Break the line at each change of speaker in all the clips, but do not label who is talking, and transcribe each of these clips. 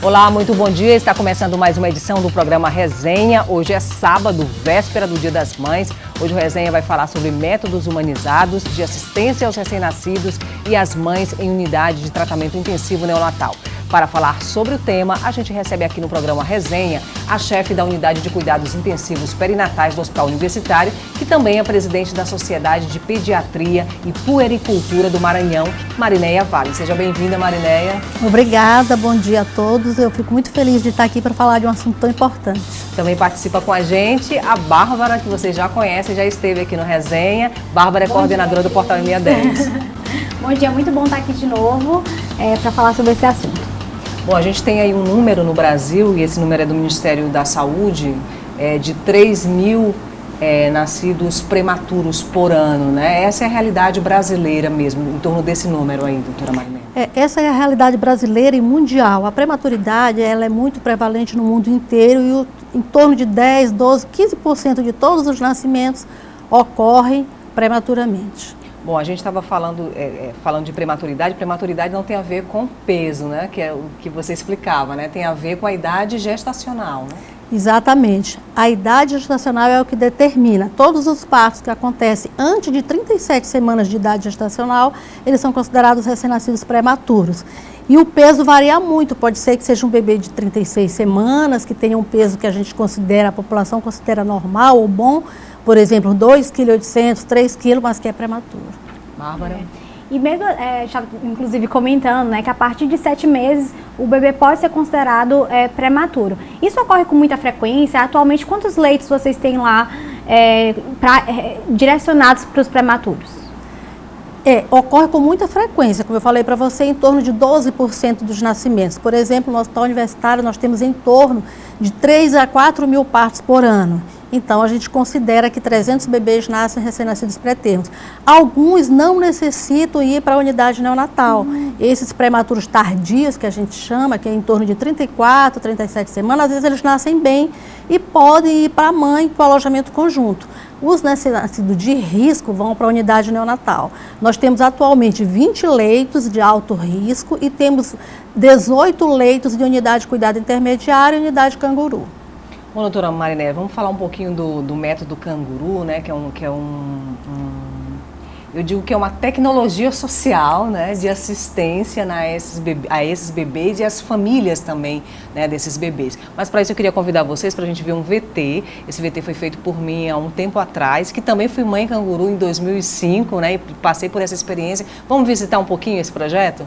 Olá, muito bom dia. Está começando mais uma edição do programa Resenha. Hoje é sábado, véspera do Dia das Mães. Hoje o Resenha vai falar sobre métodos humanizados de assistência aos recém-nascidos e às mães em unidade de tratamento intensivo neonatal. Para falar sobre o tema, a gente recebe aqui no programa Resenha a chefe da Unidade de Cuidados Intensivos Perinatais do Hospital Universitário, que também é presidente da Sociedade de Pediatria e Puericultura do Maranhão, Marinéia Vale. Seja bem-vinda, Marinéia.
Obrigada, bom dia a todos. Eu fico muito feliz de estar aqui para falar de um assunto tão importante.
Também participa com a gente a Bárbara, que vocês já conhecem, já esteve aqui no Resenha. Bárbara é coordenadora do Portal 610.
Bom dia, muito bom estar aqui de novo para falar sobre esse assunto.
Bom, a gente tem aí um número no Brasil, e esse número é do Ministério da Saúde, de 3 mil nascidos prematuros por ano, né? Essa é a realidade brasileira mesmo, em torno desse número aí, doutora Marinéia.
Essa é a realidade brasileira e mundial. A prematuridade ela é muito prevalente no mundo inteiro e em torno de 10, 12, 15% de todos os nascimentos ocorrem prematuramente.
Bom, a gente estava falando de prematuridade. Prematuridade não tem a ver com peso, né? Que é o que você explicava, né? Tem a ver com a idade gestacional, né?
Exatamente. A idade gestacional é o que determina. Todos os partos que acontecem antes de 37 semanas de idade gestacional, eles são considerados recém-nascidos prematuros. E o peso varia muito. Pode ser que seja um bebê de 36 semanas, que tenha um peso que a população considera normal ou bom, por exemplo, 2,8 kg, 3 kg, mas que é prematuro.
Bárbara?
E mesmo, inclusive comentando, né, que a partir de 7 meses o bebê pode ser considerado prematuro. Isso ocorre com muita frequência. Atualmente, quantos leitos vocês têm lá direcionados para os prematuros?
Ocorre com muita frequência, como eu falei para você, em torno de 12% dos nascimentos. Por exemplo, no Hospital Universitário nós temos em torno de 3 a 4 mil partos por ano. Então, a gente considera que 300 bebês nascem recém-nascidos pré-termos. Alguns não necessitam ir para a unidade neonatal. Esses prematuros tardios, que a gente chama, que é em torno de 34, 37 semanas, às vezes eles nascem bem e podem ir para a mãe com alojamento conjunto. Os nascidos de risco vão para a unidade neonatal. Nós temos atualmente 20 leitos de alto risco e temos 18 leitos de unidade de cuidado intermediário e unidade canguru.
Bom, doutora Marinéia, vamos falar um pouquinho do método canguru, né? Eu digo que é uma tecnologia social, né, de assistência a esses bebês e às famílias também, né, desses bebês. Mas para isso eu queria convidar vocês para a gente ver um VT. Esse VT foi feito por mim há um tempo atrás, que também fui mãe canguru em 2005, né, e passei por essa experiência. Vamos visitar um pouquinho esse projeto?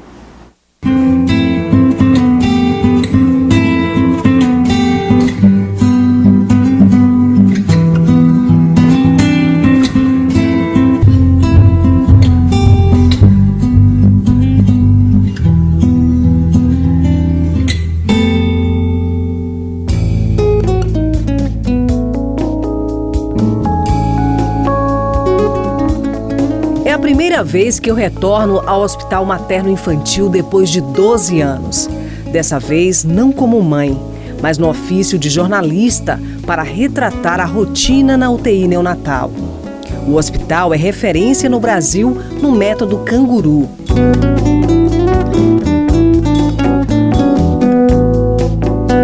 Primeira vez que eu retorno ao Hospital Materno Infantil depois de 12 anos. Dessa vez, não como mãe, mas no ofício de jornalista para retratar a rotina na UTI neonatal. O hospital é referência no Brasil no método canguru.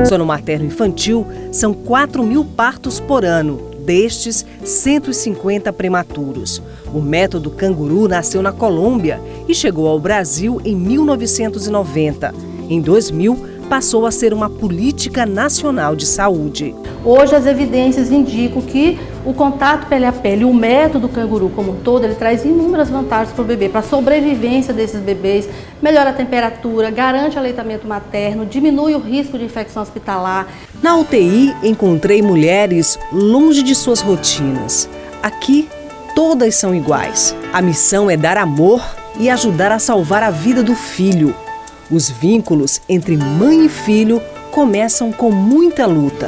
Só no materno infantil são 4 mil partos por ano. Destes, 150 prematuros. O método canguru nasceu na Colômbia e chegou ao Brasil em 1990. Em 2000, passou a ser uma política nacional de saúde.
Hoje as evidências indicam que o contato pele a pele, o método canguru como um todo, ele traz inúmeras vantagens para o bebê, para a sobrevivência desses bebês, melhora a temperatura, garante aleitamento materno, diminui o risco de infecção hospitalar.
Na UTI, encontrei mulheres longe de suas rotinas. Aqui, todas são iguais. A missão é dar amor e ajudar a salvar a vida do filho. Os vínculos entre mãe e filho começam com muita luta.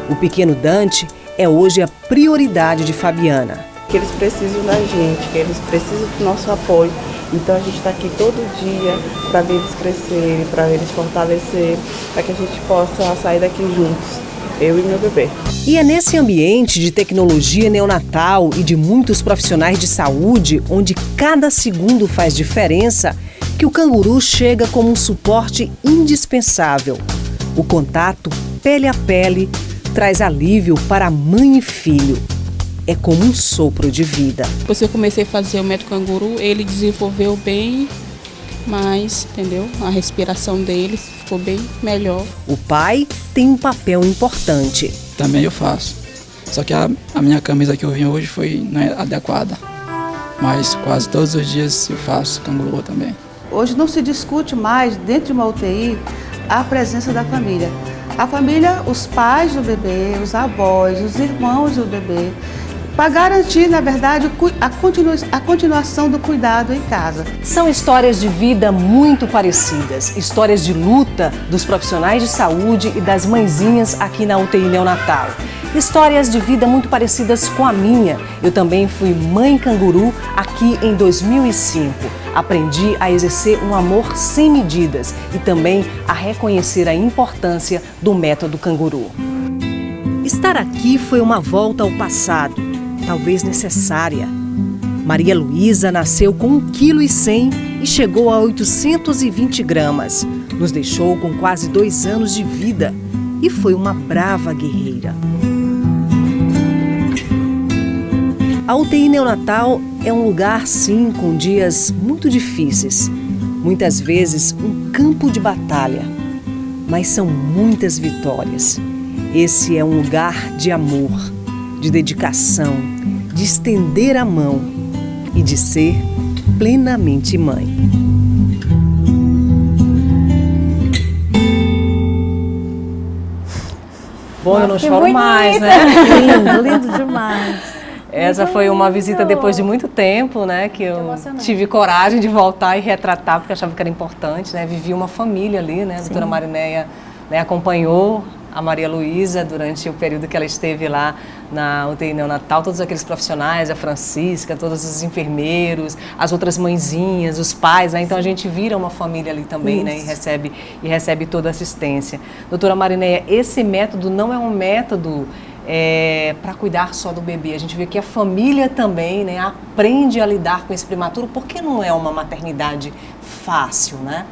O pequeno Dante é hoje a prioridade de Fabiana.
Que eles precisam da gente, que eles precisam do nosso apoio. Então a gente está aqui todo dia para ver eles crescerem, para ver eles fortalecerem, para que a gente possa sair daqui juntos, eu e meu bebê.
E é nesse ambiente de tecnologia neonatal e de muitos profissionais de saúde, onde cada segundo faz diferença, que o canguru chega como um suporte indispensável. O contato pele a pele traz alívio para mãe e filho. É como um sopro de vida.
Depois que eu comecei a fazer o método canguru, ele desenvolveu bem mais, entendeu? A respiração dele ficou bem melhor.
O pai tem um papel importante.
Também eu faço. Só que a minha camisa que eu vim hoje não é adequada. Mas quase todos os dias eu faço canguru também.
Hoje não se discute mais, dentro de uma UTI, a presença da família. A família, os pais do bebê, os avós, os irmãos do bebê, para garantir, na verdade, a continuação do cuidado em casa.
São histórias de vida muito parecidas, histórias de luta dos profissionais de saúde e das mãezinhas aqui na UTI neonatal. Histórias de vida muito parecidas com a minha. Eu também fui mãe canguru aqui em 2005. Aprendi a exercer um amor sem medidas e também a reconhecer a importância do método canguru. Estar aqui foi uma volta ao passado, talvez necessária. Maria Luísa nasceu com 1,1 kg e chegou a 820 gramas. Nos deixou com quase 2 anos de vida e foi uma brava guerreira. A UTI neonatal é um lugar, sim, com dias muito difíceis. Muitas vezes um campo de batalha, mas são muitas vitórias. Esse é um lugar de amor, de dedicação, de estender a mão e de ser plenamente mãe. Bom, eu não choro mais, né?
Lindo, lindo demais.
Essa foi uma visita depois de muito tempo, né? Que eu tive coragem de voltar e retratar, porque achava que era importante, né? Vivi uma família ali, né? A doutora Marinéia, né, acompanhou a Maria Luísa durante o período que ela esteve lá na UTI neonatal, todos aqueles profissionais, a Francisca, todos os enfermeiros, as outras mãezinhas, os pais, né? Então a gente vira uma família ali também, né? E recebe toda a assistência. Doutora Marinéia, esse método não é um método para cuidar só do bebê. A gente vê que a família também, né, aprende a lidar com esse prematuro, porque não é uma maternidade fácil, né?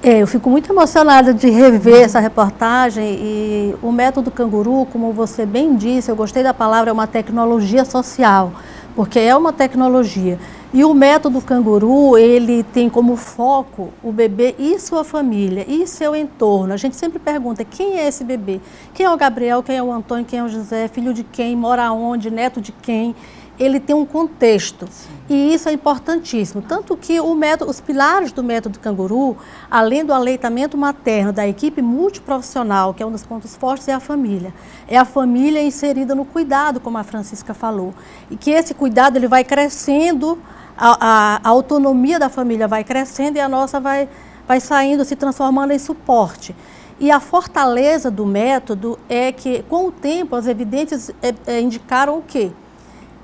Eu fico muito emocionada de rever essa reportagem e o método canguru, como você bem disse, eu gostei da palavra, é uma tecnologia social, porque é uma tecnologia. E o método canguru, ele tem como foco o bebê e sua família, e seu entorno. A gente sempre pergunta, quem é esse bebê? Quem é o Gabriel, quem é o Antônio, quem é o José, filho de quem, mora onde, neto de quem? Ele tem um contexto. E isso é importantíssimo. Tanto que os pilares do método canguru, além do aleitamento materno da equipe multiprofissional, que é um dos pontos fortes, é a família. É a família inserida no cuidado, como a Francisca falou. E que esse cuidado ele vai crescendo, a autonomia da família vai crescendo e a nossa vai saindo, se transformando em suporte. E a fortaleza do método é que, com o tempo, as evidências indicaram o quê?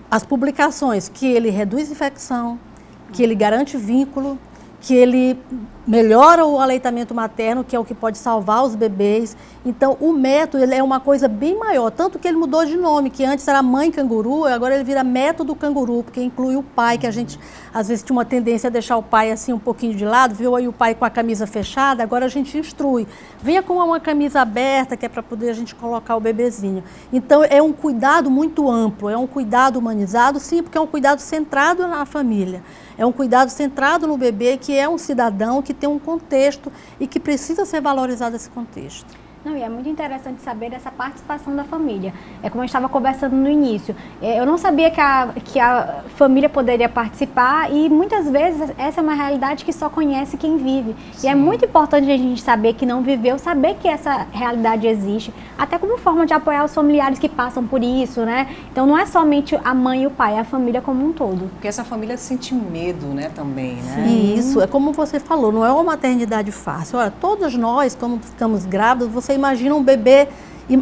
As publicações, que ele reduz infecção, que ele garante vínculo, que ele melhora o aleitamento materno, que é o que pode salvar os bebês. Então, o método ele é uma coisa bem maior, tanto que ele mudou de nome, que antes era mãe canguru, agora ele vira método canguru, porque inclui o pai, que a gente às vezes tinha uma tendência a deixar o pai assim um pouquinho de lado, viu aí o pai com a camisa fechada, agora a gente instrui. Venha com uma camisa aberta, que é para poder a gente colocar o bebezinho. Então, é um cuidado muito amplo, é um cuidado humanizado, sim, porque é um cuidado centrado na família. É um cuidado centrado no bebê, que é um cidadão, que tem um contexto e que precisa ser valorizado esse contexto.
Não, e é muito interessante saber dessa participação da família. É como eu estava conversando no início. Eu não sabia que a família poderia participar e muitas vezes essa é uma realidade que só conhece quem vive. Sim. E é muito importante a gente saber que não viveu, saber que essa realidade existe, até como forma de apoiar os familiares que passam por isso, né? Então não é somente a mãe e o pai, é a família como um todo.
Porque essa família sente medo, né, também, né?
Sim. Isso, é como você falou, não é uma maternidade fácil. Olha, todas nós, quando ficamos grávidas, você imagina um bebê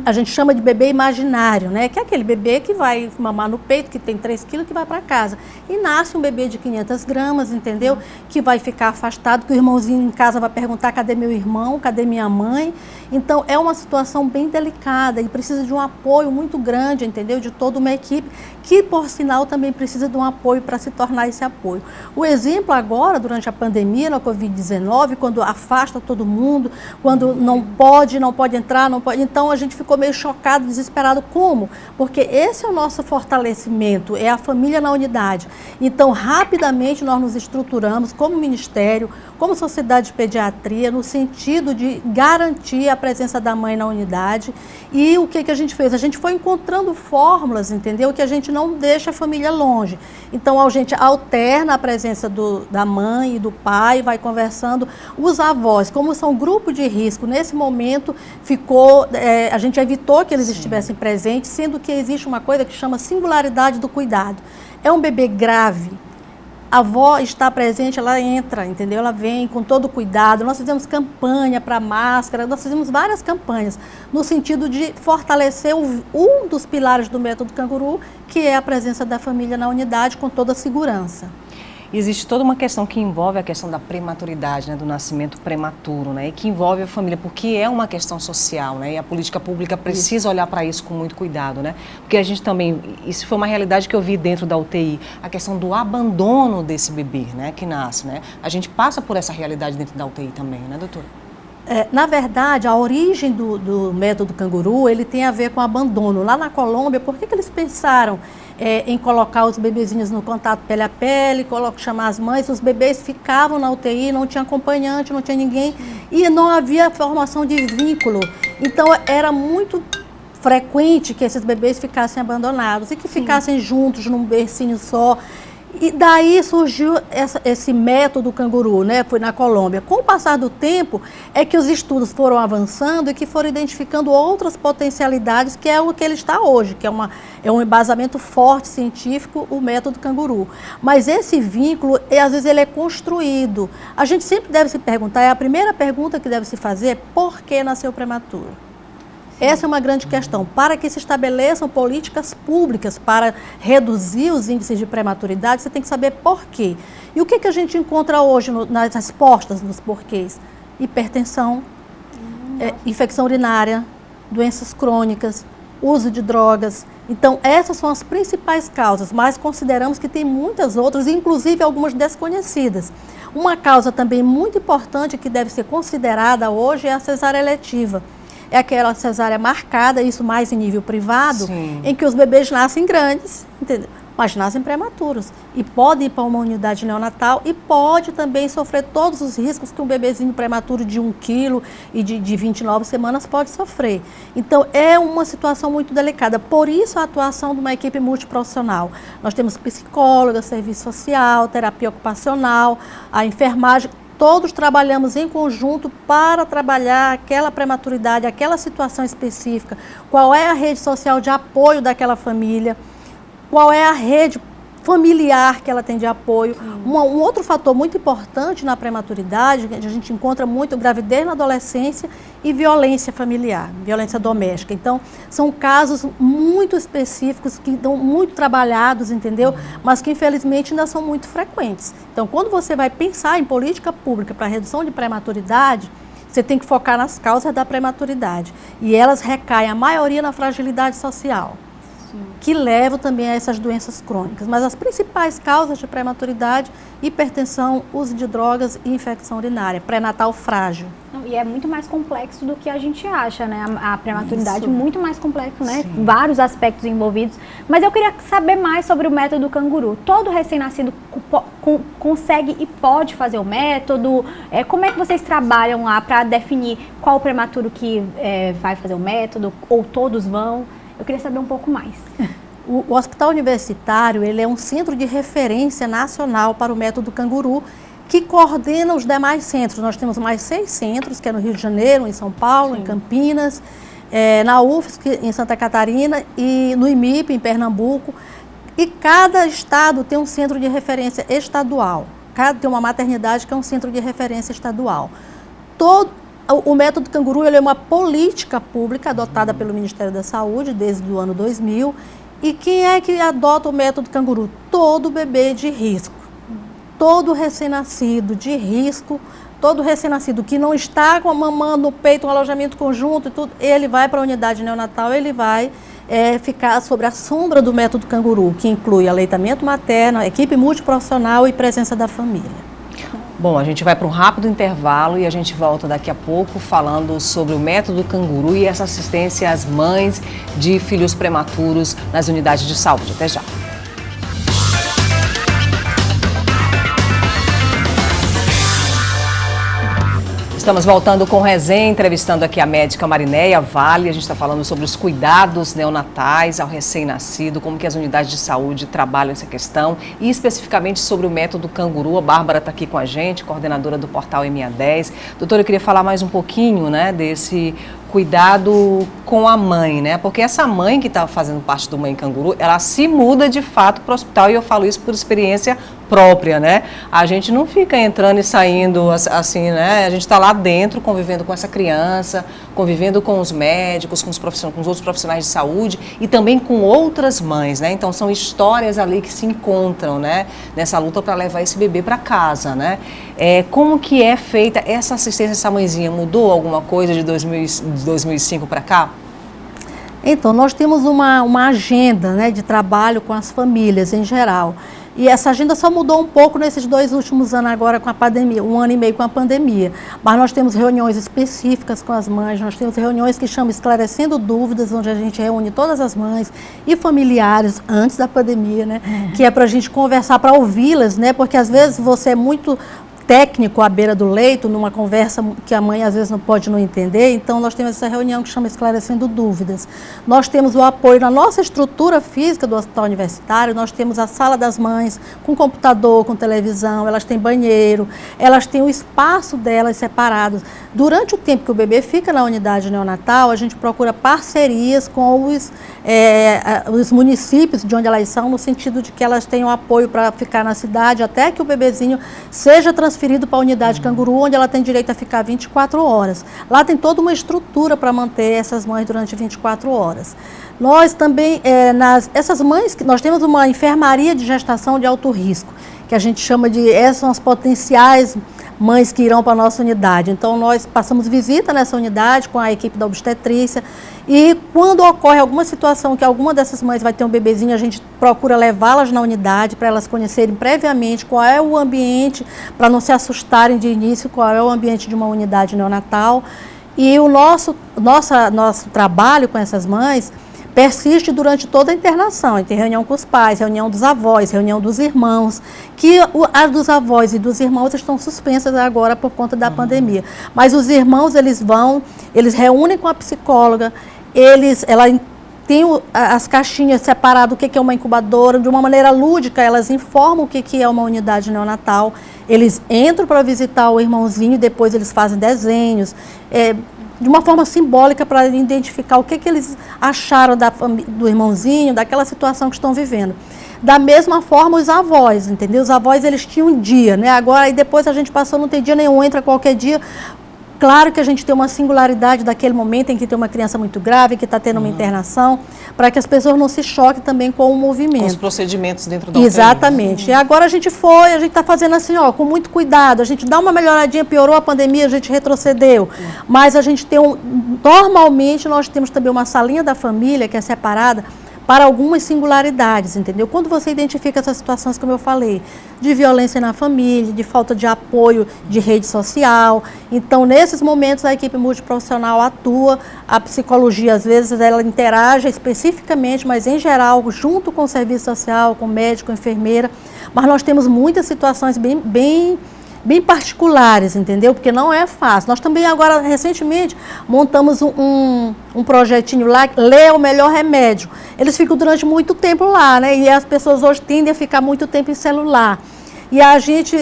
a gente chama de bebê imaginário, né? Que é aquele bebê que vai mamar no peito, que tem 3 quilos, que vai para casa. E nasce um bebê de 500 gramas, entendeu? Que vai ficar afastado, que o irmãozinho em casa vai perguntar: cadê meu irmão, cadê minha mãe? Então, é uma situação bem delicada e precisa de um apoio muito grande, entendeu? De toda uma equipe, que, por sinal, também precisa de um apoio para se tornar esse apoio. O exemplo agora, durante a pandemia, na Covid-19, quando afasta todo mundo, quando não pode entrar, não pode. Então, a gente ficou meio chocado, desesperado. Como? Porque esse é o nosso fortalecimento, é a família na unidade. Então, rapidamente, nós nos estruturamos como ministério, como sociedade de pediatria, no sentido de garantir a presença da mãe na unidade. E o que a gente fez? A gente foi encontrando fórmulas, entendeu? Que a gente não deixa a família longe. Então, a gente alterna a presença da mãe e do pai, vai conversando. Os avós, como são grupo de risco, nesse momento a gente evitou que eles estivessem presentes, sendo que existe uma coisa que chama singularidade do cuidado. É um bebê grave. A avó está presente, ela entra, entendeu? Ela vem com todo o cuidado. Nós fizemos campanha para máscara, nós fizemos várias campanhas no sentido de fortalecer um dos pilares do método Canguru, que é a presença da família na unidade com toda a segurança.
Existe toda uma questão que envolve a questão da prematuridade, né, do nascimento prematuro, né, e que envolve a família, porque é uma questão social, né, e a política pública precisa olhar para isso com muito cuidado, né, porque a gente também, isso foi uma realidade que eu vi dentro da UTI, a questão do abandono desse bebê, né, que nasce, né, a gente passa por essa realidade dentro da UTI também, né, doutora?
Na verdade, a origem do método Canguru, ele tem a ver com abandono. Lá na Colômbia, por que eles pensaram em colocar os bebezinhos no contato pele a pele, chamar as mães? Os bebês ficavam na UTI, não tinha acompanhante, não tinha ninguém, e não havia formação de vínculo. Então, era muito frequente que esses bebês ficassem abandonados e que ficassem juntos num bercinho só. E daí surgiu esse método Canguru, né? Foi na Colômbia. Com o passar do tempo, é que os estudos foram avançando e que foram identificando outras potencialidades, que é o que ele está hoje, que é um embasamento forte científico, o método Canguru. Mas esse vínculo, às vezes, ele é construído. A gente sempre deve se perguntar, a primeira pergunta que deve se fazer: por que nasceu prematuro? Essa é uma grande questão, para que se estabeleçam políticas públicas para reduzir os índices de prematuridade, você tem que saber por quê. E o que a gente encontra hoje nas respostas nos porquês? Hipertensão, infecção urinária, doenças crônicas, uso de drogas. Então, essas são as principais causas, mas consideramos que tem muitas outras, inclusive algumas desconhecidas. Uma causa também muito importante que deve ser considerada hoje é a cesárea eletiva. É aquela cesárea marcada, isso mais em nível privado, sim, em que os bebês nascem grandes, entendeu? Mas nascem prematuros. E pode ir para uma unidade neonatal e pode também sofrer todos os riscos que um bebezinho prematuro de 1 quilo e de 29 semanas pode sofrer. Então, é uma situação muito delicada. Por isso, a atuação de uma equipe multiprofissional. Nós temos psicóloga, serviço social, terapia ocupacional, a enfermagem. Todos trabalhamos em conjunto para trabalhar aquela prematuridade, aquela situação específica. Qual é a rede social de apoio daquela família? Qual é a rede familiar que ela tem de apoio? Um outro fator muito importante na prematuridade, que a gente encontra muito, gravidez na adolescência e violência familiar, violência doméstica. Então, são casos muito específicos, que estão muito trabalhados, entendeu? Mas que, infelizmente, ainda são muito frequentes. Então, quando você vai pensar em política pública para redução de prematuridade, você tem que focar nas causas da prematuridade. E elas recaem, a maioria, na fragilidade social, que levam também a essas doenças crônicas. Mas as principais causas de prematuridade: hipertensão, uso de drogas e infecção urinária, pré-natal frágil.
E é muito mais complexo do que a gente acha, né? A prematuridade é muito mais complexo, né? Sim. Vários aspectos envolvidos. Mas eu queria saber mais sobre o método Canguru. Todo recém-nascido consegue e pode fazer o método? Como é que vocês trabalham lá para definir qual o prematuro que vai fazer o método? Ou todos vão? Eu queria saber um pouco mais.
O Hospital Universitário, ele é um centro de referência nacional para o método Canguru, que coordena os demais centros. Nós temos mais 6 centros, que é no Rio de Janeiro, em São Paulo, sim, em Campinas, na UFSC, em Santa Catarina, e no IMIP, em Pernambuco. E cada estado tem um centro de referência estadual. Tem uma maternidade que é um centro de referência estadual. o método canguru ele é uma política pública adotada pelo Ministério da Saúde desde o ano 2000. E quem é que adota o método canguru? Todo bebê de risco. Todo recém-nascido de risco, todo recém-nascido que não está com a mamãe no peito, um alojamento conjunto e tudo, ele vai para a unidade neonatal, ele vai ficar sobre a sombra do método canguru, que inclui aleitamento materno, equipe multiprofissional e presença da família.
Bom, a gente vai para um rápido intervalo e a gente volta daqui a pouco falando sobre o método canguru e essa assistência às mães de filhos prematuros nas unidades de saúde. Até já. Estamos voltando com Resenha, entrevistando aqui a médica Marinéia Vale. A gente está falando sobre os cuidados neonatais ao recém-nascido, como que as unidades de saúde trabalham essa questão e especificamente sobre o método canguru. A Bárbara está aqui com a gente, coordenadora do portal MA10. Doutora, eu queria falar mais um pouquinho, né, desse cuidado com a mãe, né? Porque essa mãe que está fazendo parte do Mãe Canguru, ela se muda de fato para o hospital e eu falo isso por experiência própria, né? A gente não fica entrando e saindo assim, né? A gente está lá dentro convivendo com essa criança, convivendo com os médicos, com os outros profissionais de saúde e também com outras mães, né? Então são histórias ali que se encontram, né? Nessa luta para levar esse bebê para casa, né? Como que é feita essa assistência, essa mãezinha? Mudou alguma coisa de 2005 para cá?
Então, nós temos uma agenda, né, de trabalho com as famílias em geral. E essa agenda só mudou um pouco nesses 2 últimos anos agora com a pandemia, 1 ano e meio com a pandemia. Mas nós temos reuniões específicas com as mães, nós temos reuniões que chamam Esclarecendo Dúvidas, onde a gente reúne todas as mães e familiares antes da pandemia, né? Que é para a gente conversar, para ouvi-las, né? Porque às vezes você é muito técnico à beira do leito, numa conversa que a mãe às vezes não pode não entender, então nós temos essa reunião que chama Esclarecendo Dúvidas. Nós temos o apoio na nossa estrutura física do hospital universitário, nós temos a sala das mães com computador, com televisão, elas têm banheiro, elas têm o espaço delas separados. Durante o tempo que o bebê fica na unidade neonatal, a gente procura parcerias com os municípios de onde elas são, no sentido de que elas tenham apoio para ficar na cidade, até que o bebezinho seja transferido para a unidade canguru, onde ela tem direito a ficar 24 horas. Lá tem toda uma estrutura para manter essas mães durante 24 horas. Nós também, essas mães, nós temos uma enfermaria de gestação de alto risco, que a gente chama de, essas são as potenciais mães que irão para a nossa unidade. Então, nós passamos visita nessa unidade com a equipe da obstetrícia e quando ocorre alguma situação que alguma dessas mães vai ter um bebezinho, a gente procura levá-las na unidade para elas conhecerem previamente qual é o ambiente, para não se assustarem de início, qual é o ambiente de uma unidade neonatal. E o nosso trabalho com essas mães persiste durante toda a internação. A gente tem reunião com os pais, reunião dos avós, reunião dos irmãos, que as dos avós e dos irmãos estão suspensas agora por conta da pandemia. Mas os irmãos, eles reúnem com a psicóloga, ela tem as caixinhas separadas, o que é uma incubadora, de uma maneira lúdica, elas informam o que é uma unidade neonatal, eles entram para visitar o irmãozinho, depois eles fazem desenhos, de uma forma simbólica para identificar o que eles acharam do irmãozinho, daquela situação que estão vivendo. Da mesma forma os avós, entendeu? Os avós, eles tinham um dia, né? Agora, aí depois a gente passou, não tem dia nenhum, entra qualquer dia. Claro que a gente tem uma singularidade daquele momento em que tem uma criança muito grave, que está tendo uma internação, para que as pessoas não se choquem também com o movimento.
Com os procedimentos dentro da UTI.
Exatamente. E agora a gente está fazendo assim, com muito cuidado, a gente dá uma melhoradinha, piorou a pandemia, a gente retrocedeu. Mas a gente tem normalmente nós temos também uma salinha da família que é separada para algumas singularidades, entendeu? Quando você identifica essas situações, como eu falei, de violência na família, de falta de apoio de rede social, então nesses momentos a equipe multiprofissional atua, a psicologia às vezes ela interage especificamente, mas em geral junto com o serviço social, com o médico, enfermeira, mas nós temos muitas situações bem particulares, entendeu? Porque não é fácil. Nós também agora, recentemente, montamos um projetinho lá, Lê é o Melhor Remédio. Eles ficam durante muito tempo lá, né? E as pessoas hoje tendem a ficar muito tempo em celular. E a gente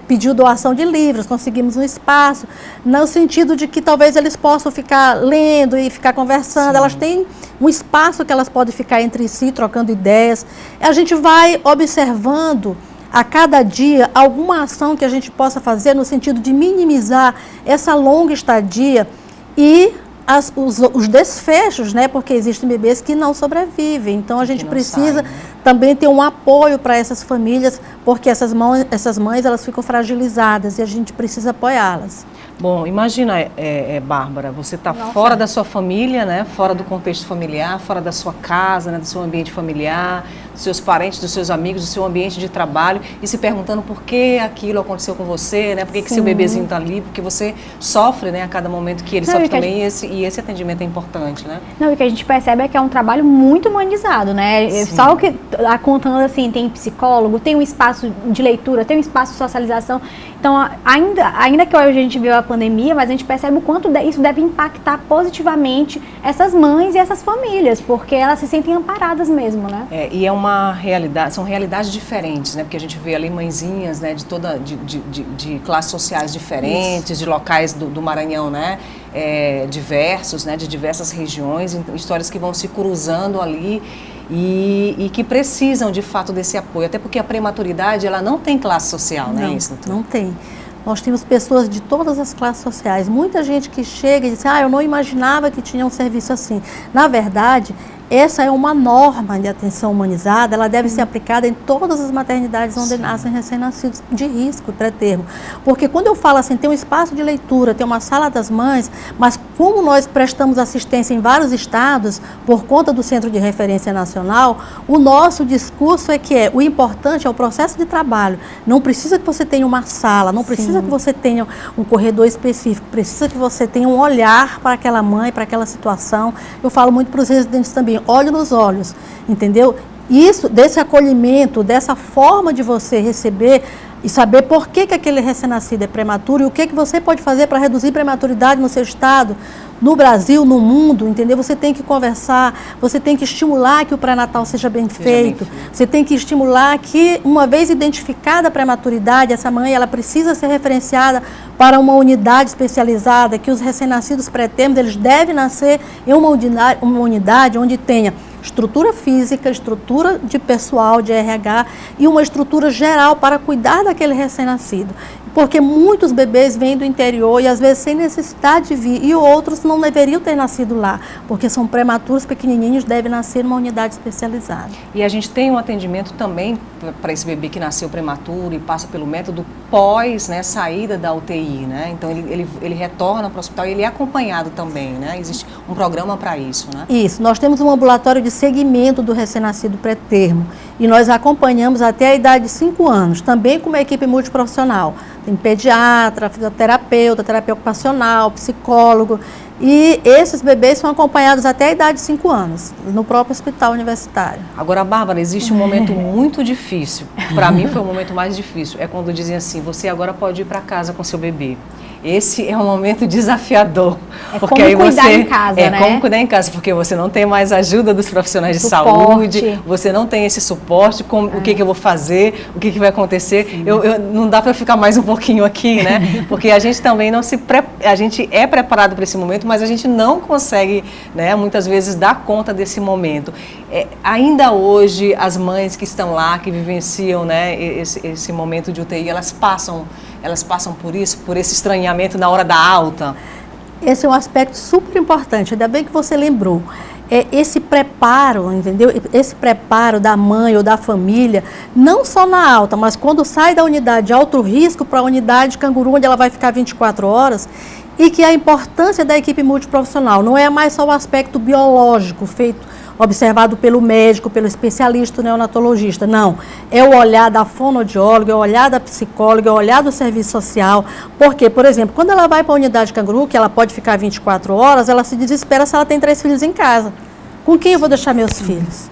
pediu doação de livros, conseguimos um espaço, no sentido de que talvez eles possam ficar lendo e ficar conversando. Sim. Elas têm um espaço que elas podem ficar entre si, trocando ideias. A gente vai observando a cada dia, alguma ação que a gente possa fazer no sentido de minimizar essa longa estadia e os desfechos, né? Porque existem bebês que não sobrevivem. Então, a gente precisa também ter um apoio para essas famílias, porque essas mães, elas ficam fragilizadas e a gente precisa apoiá-las.
Bom, imagina, Bárbara, você está fora da sua família, né? Fora do contexto familiar, fora da sua casa, né? Do seu ambiente familiar, dos seus parentes, dos seus amigos, do seu ambiente de trabalho, e se perguntando por que aquilo aconteceu com você, né? Por que seu bebezinho está ali? Porque você sofre, né? A cada momento que ele sofre também, e esse atendimento é importante, né?
Não, o que a gente percebe é que é um trabalho muito humanizado, né? Sim. Só o que, contando assim, tem psicólogo, tem um espaço de leitura, tem um espaço de socialização. Então, ainda que hoje a gente viu a pandemia, mas a gente percebe o quanto isso deve impactar positivamente essas mães e essas famílias, porque elas se sentem amparadas mesmo, né?
E é uma realidade, são realidades diferentes, né? Porque a gente vê ali mãezinhas, né, de classes sociais diferentes, isso, de locais do Maranhão, né? Diversos, né? De diversas regiões, histórias que vão se cruzando ali. E que precisam, de fato, desse apoio. Até porque a prematuridade, ela não tem classe social, não é isso, doutor?
Não tem. Nós temos pessoas de todas as classes sociais. Muita gente que chega e diz, eu não imaginava que tinha um serviço assim. Na verdade, essa é uma norma de atenção humanizada, ela deve ser aplicada em todas as maternidades onde nascem recém-nascidos de risco, pré-termo. Porque quando eu falo assim, tem um espaço de leitura, tem uma sala das mães, mas como nós prestamos assistência em vários estados, por conta do Centro de Referência Nacional, o nosso discurso é que o importante é o processo de trabalho. Não precisa que você tenha uma sala, não precisa que você tenha um corredor específico, precisa que você tenha um olhar para aquela mãe, para aquela situação. Eu falo muito para os residentes também, olho nos olhos, entendeu? Isso, desse acolhimento, dessa forma de você receber e saber por que aquele recém-nascido é prematuro e o que você pode fazer para reduzir prematuridade no seu estado, no Brasil, no mundo, entendeu? Você tem que conversar, você tem que estimular que o pré-natal seja bem feito, você tem que estimular que, uma vez identificada a prematuridade, essa mãe, ela precisa ser referenciada para uma unidade especializada, que os recém-nascidos pré-termos, eles devem nascer em uma unidade onde tenha estrutura física, estrutura de pessoal, de RH e uma estrutura geral para cuidar daquele recém-nascido. Porque muitos bebês vêm do interior e às vezes sem necessidade de vir, e outros não deveriam ter nascido lá, porque são prematuros, pequenininhos, devem nascer numa unidade especializada.
E a gente tem um atendimento também para esse bebê que nasceu prematuro e passa pelo método pós, né, saída da UTI, né? Então ele retorna para o hospital e ele é acompanhado também, né? Existe um programa para isso, né?
Isso, nós temos um ambulatório de segmento do recém-nascido pré-termo e nós acompanhamos até a idade de 5 anos, também com uma equipe multiprofissional. Tem pediatra, fisioterapeuta, terapia ocupacional, psicólogo. E esses bebês são acompanhados até a idade de 5 anos, no próprio hospital universitário.
Agora, Bárbara, existe um momento muito difícil. Para mim foi o momento mais difícil. É quando dizem assim, você agora pode ir para casa com seu bebê. Esse é um momento desafiador.
Porque como cuidar em casa, né?
Como cuidar em casa, porque você não tem mais ajuda dos profissionais de saúde, você não tem esse suporte, o que eu vou fazer, o que vai acontecer. Não dá para ficar mais um pouquinho aqui, né? Porque a gente também a gente é preparado para esse momento, mas a gente não consegue, né, muitas vezes, dar conta desse momento. Ainda hoje, as mães que estão lá, que vivenciam, né, esse momento de UTI, elas passam por isso, por esse estranhamento na hora da alta?
Esse é um aspecto super importante, ainda bem que você lembrou. Esse preparo, entendeu? Esse preparo da mãe ou da família, não só na alta, mas quando sai da unidade de alto risco para a unidade canguru, onde ela vai ficar 24 horas, e que a importância da equipe multiprofissional não é mais só o aspecto biológico observado pelo médico, pelo especialista, neonatologista, não. É o olhar da fonoaudióloga, é o olhar da psicóloga, é o olhar do serviço social. Porque, por exemplo, quando ela vai para a unidade canguru, que ela pode ficar 24 horas, ela se desespera se ela tem 3 filhos em casa. Com quem eu vou deixar meus filhos?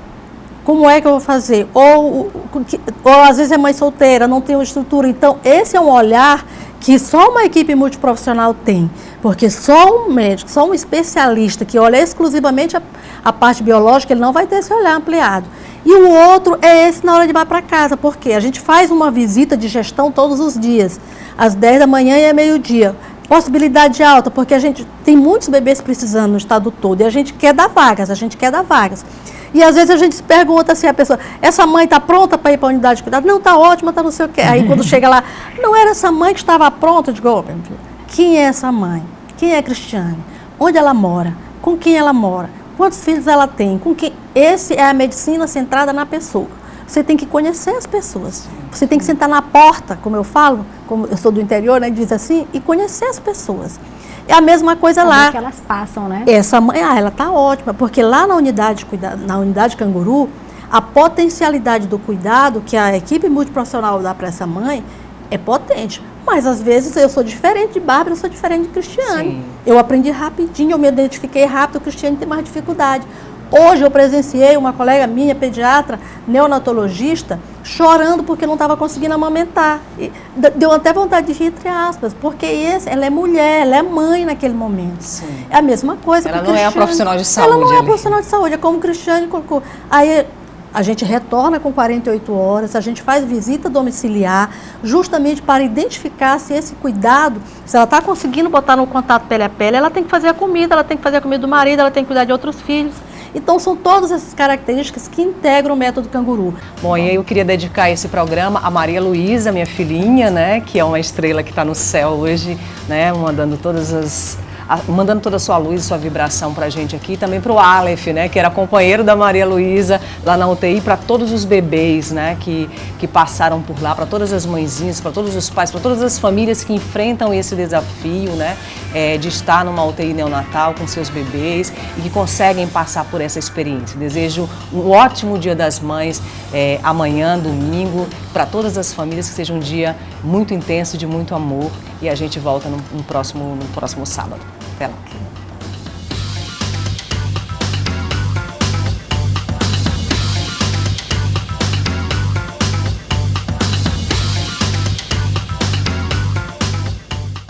Como é que eu vou fazer? Ou às vezes é mãe solteira, não tem uma estrutura. Então, esse é um olhar que só uma equipe multiprofissional tem, porque só um médico, só um especialista que olha exclusivamente a parte biológica, ele não vai ter esse olhar ampliado. E o outro é esse na hora de ir para casa, porque a gente faz uma visita de gestão todos os dias, às 10 da manhã e à meio-dia. Possibilidade alta, porque a gente tem muitos bebês precisando no estado todo e a gente quer dar vagas, E às vezes a gente se pergunta assim, a pessoa, essa mãe está pronta para ir para a unidade de cuidado? Não, está ótima, está não sei o quê. Aí quando chega lá, não era essa mãe que estava pronta? Eu digo, oh, meu filho, quem é essa mãe? Quem é Cristiane? Onde ela mora? Com quem ela mora? Quantos filhos ela tem? Com quem? Esse é a medicina centrada na pessoa. Você tem que conhecer as pessoas. Você tem que sentar na porta, como eu falo, como eu sou do interior, né, diz assim, e conhecer as pessoas. É a mesma coisa lá.
Que elas passam, né?
Essa mãe, ela está ótima, porque lá na unidade de cuidado, na unidade Canguru, a potencialidade do cuidado que a equipe multiprofissional dá para essa mãe é potente. Mas às vezes eu sou diferente de Bárbara, eu sou diferente de Cristiane.
Sim.
Eu aprendi rapidinho, eu me identifiquei rápido, o Cristiane tem mais dificuldade. Hoje eu presenciei uma colega minha, pediatra, neonatologista, chorando porque não estava conseguindo amamentar. E deu até vontade de rir, entre aspas, porque ela é mulher, ela é mãe naquele momento.
Sim.
É a mesma coisa.
Ela
que
não é a profissional de saúde.
Ela não é a
ali.
profissional de saúde, é como o Cristiane colocou. Aí a gente retorna com 48 horas, a gente faz visita domiciliar, justamente para identificar se esse cuidado, se ela está conseguindo botar no contato pele a pele, ela tem que fazer a comida, ela tem que fazer a comida do marido, ela tem que cuidar de outros filhos. Então, são todas essas características que integram o método Canguru.
Bom, e aí eu queria dedicar esse programa a Maria Luísa, minha filhinha, né, que é uma estrela que está no céu hoje, né, mandando toda a sua luz, sua vibração para a gente aqui, e também para o Aleph, né, que era companheiro da Maria Luísa lá na UTI, para todos os bebês, né, que passaram por lá, para todas as mãezinhas, para todos os pais, para todas as famílias que enfrentam esse desafio, né, de estar numa UTI neonatal com seus bebês e que conseguem passar por essa experiência. Desejo um ótimo Dia das Mães amanhã, domingo, para todas as famílias, que seja um dia muito intenso, de muito amor, e a gente volta no próximo sábado.